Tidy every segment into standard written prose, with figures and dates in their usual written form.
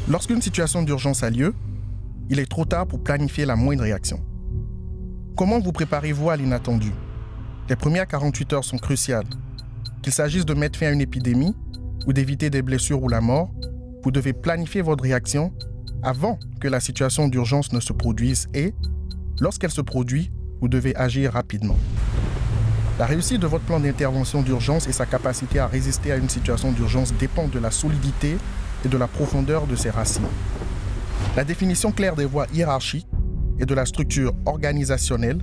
Lorsqu'une situation d'urgence a lieu, il est trop tard pour planifier la moindre réaction. Comment vous préparez-vous à l'inattendu? Les premières 48 heures sont cruciales. Qu'il s'agisse de mettre fin à une épidémie ou d'éviter des blessures ou la mort, vous devez planifier votre réaction avant que la situation d'urgence ne se produise et, lorsqu'elle se produit, vous devez agir rapidement. La réussite de votre plan d'intervention d'urgence et sa capacité à résister à une situation d'urgence dépend de la solidité et de la profondeur de ses racines. La définition claire des voies hiérarchiques et de la structure organisationnelle,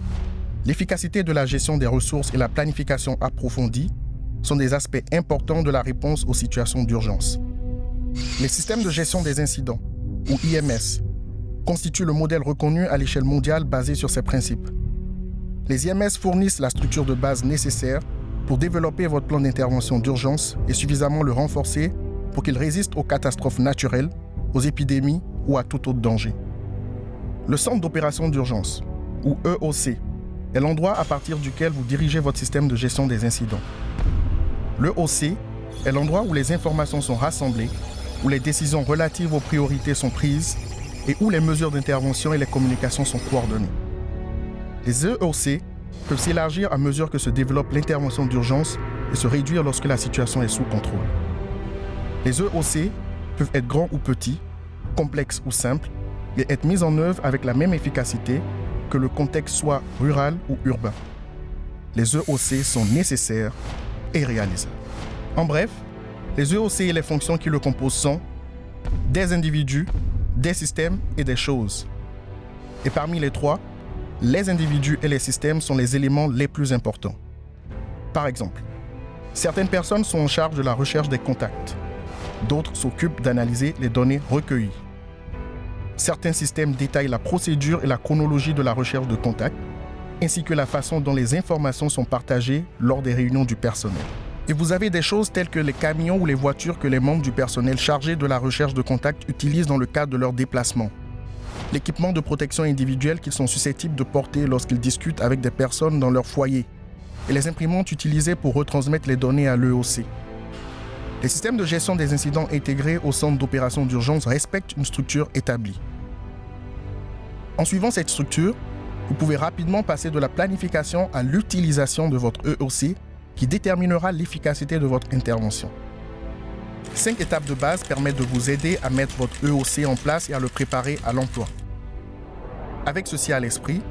l'efficacité de la gestion des ressources et la planification approfondie sont des aspects importants de la réponse aux situations d'urgence. Les systèmes de gestion des incidents, ou IMS, constituent le modèle reconnu à l'échelle mondiale basé sur ces principes. Les IMS fournissent la structure de base nécessaire pour développer votre plan d'intervention d'urgence et suffisamment le renforcer pour qu'il résiste aux catastrophes naturelles, aux épidémies ou à tout autre danger. Le centre d'opération d'urgence, ou EOC, est l'endroit à partir duquel vous dirigez votre système de gestion des incidents. L'EOC est l'endroit où les informations sont rassemblées, où les décisions relatives aux priorités sont prises et où les mesures d'intervention et les communications sont coordonnées. Les EOC peuvent s'élargir à mesure que se développe l'intervention d'urgence et se réduire lorsque la situation est sous contrôle. Les EOC peuvent être grands ou petits, complexes ou simples, et être mis en œuvre avec la même efficacité que le contexte soit rural ou urbain. Les EOC sont nécessaires et réalisables. En bref, les EOC et les fonctions qui le composent sont des individus, des systèmes et des choses. Et parmi les trois, les individus et les systèmes sont les éléments les plus importants. Par exemple, certaines personnes sont en charge de la recherche des contacts. D'autres s'occupent d'analyser les données recueillies. Certains systèmes détaillent la procédure et la chronologie de la recherche de contacts, ainsi que la façon dont les informations sont partagées lors des réunions du personnel. Et vous avez des choses telles que les camions ou les voitures que les membres du personnel chargés de la recherche de contacts utilisent dans le cadre de leurs déplacements. L'équipement de protection individuelle qu'ils sont susceptibles de porter lorsqu'ils discutent avec des personnes dans leur foyer, et les imprimantes utilisées pour retransmettre les données à l'EOC. Les systèmes de gestion des incidents intégrés au centre d'opération d'urgence respectent une structure établie. En suivant cette structure, vous pouvez rapidement passer de la planification à l'utilisation de votre EOC qui déterminera l'efficacité de votre intervention. 5 étapes de base permettent de vous aider à mettre votre EOC en place et à le préparer à l'emploi. Avec ceci à l'esprit,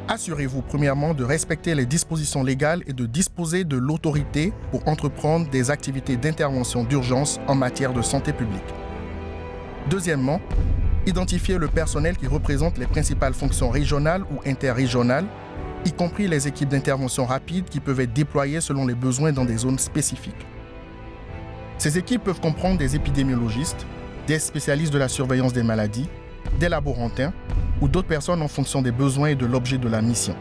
assurez-vous premièrement de respecter les dispositions légales et de disposer de l'autorité pour entreprendre des activités d'intervention d'urgence en matière de santé publique. Deuxièmement, identifiez le personnel qui représente les principales fonctions régionales ou interrégionales, y compris les équipes d'intervention rapide qui peuvent être déployées selon les besoins dans des zones spécifiques. Ces équipes peuvent comprendre des épidémiologistes, des spécialistes de la surveillance des maladies, des laborantins ou d'autres personnes en fonction des besoins et de l'objet de la mission.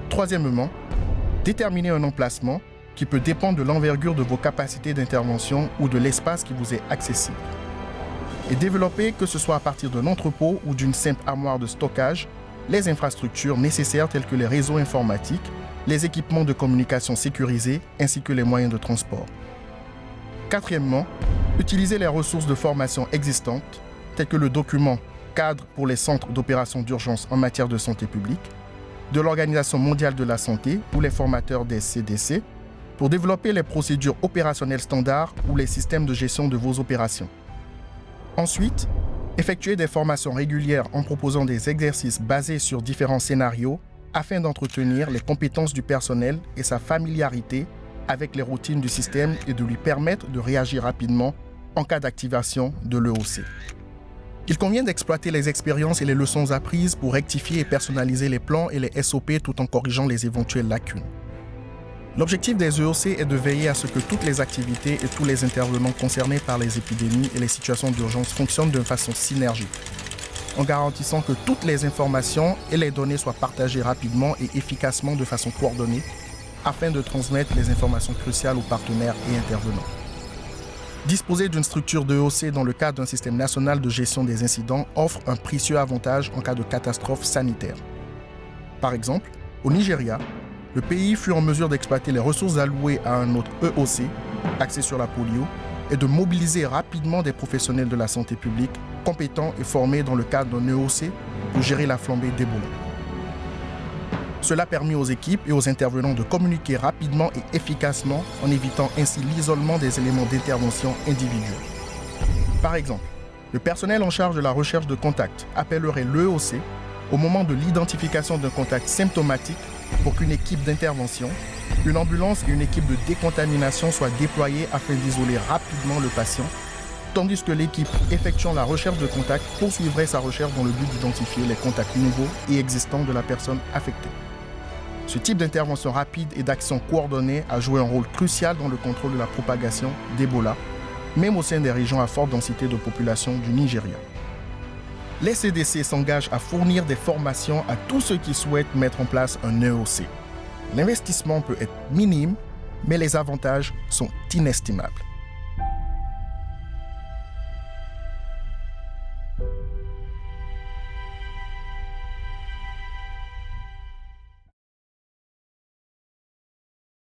Troisièmement, déterminez un emplacement qui peut dépendre de l'envergure de vos capacités d'intervention ou de l'espace qui vous est accessible. Et développez, que ce soit à partir d'un entrepôt ou d'une simple armoire de stockage, les infrastructures nécessaires telles que les réseaux informatiques, les équipements de communication sécurisés ainsi que les moyens de transport. Quatrièmement, utilisez les ressources de formation existantes, telles que le document Cadre pour les centres d'opération d'urgence en matière de santé publique, de l'Organisation mondiale de la santé ou les formateurs des CDC, pour développer les procédures opérationnelles standards ou les systèmes de gestion de vos opérations. Ensuite, effectuez des formations régulières en proposant des exercices basés sur différents scénarios afin d'entretenir les compétences du personnel et sa familiarité avec les routines du système et de lui permettre de réagir rapidement en cas d'activation de l'EOC. Il convient d'exploiter les expériences et les leçons apprises pour rectifier et personnaliser les plans et les SOP tout en corrigeant les éventuelles lacunes. L'objectif des EOC est de veiller à ce que toutes les activités et tous les intervenants concernés par les épidémies et les situations d'urgence fonctionnent de façon synergique, en garantissant que toutes les informations et les données soient partagées rapidement et efficacement de façon coordonnée, afin de transmettre les informations cruciales aux partenaires et intervenants. Disposer d'une structure d'EOC dans le cadre d'un système national de gestion des incidents offre un précieux avantage en cas de catastrophe sanitaire. Par exemple, au Nigeria, le pays fut en mesure d'exploiter les ressources allouées à un autre EOC, axé sur la polio, est de mobiliser rapidement des professionnels de la santé publique compétents et formés dans le cadre d'un EOC pour gérer la flambée d'Ebola. Cela permet aux équipes et aux intervenants de communiquer rapidement et efficacement en évitant ainsi l'isolement des éléments d'intervention individuels. Par exemple, le personnel en charge de la recherche de contacts appellerait l'EOC au moment de l'identification d'un contact symptomatique pour qu'une équipe d'intervention, une ambulance et une équipe de décontamination soient déployées afin d'isoler rapidement le patient, tandis que l'équipe effectuant la recherche de contact poursuivrait sa recherche dans le but d'identifier les contacts nouveaux et existants de la personne affectée. Ce type d'intervention rapide et d'action coordonnée a joué un rôle crucial dans le contrôle de la propagation d'Ebola, même au sein des régions à forte densité de population du Nigeria. Les CDC s'engagent à fournir des formations à tous ceux qui souhaitent mettre en place un EOC. L'investissement peut être minime, mais les avantages sont inestimables.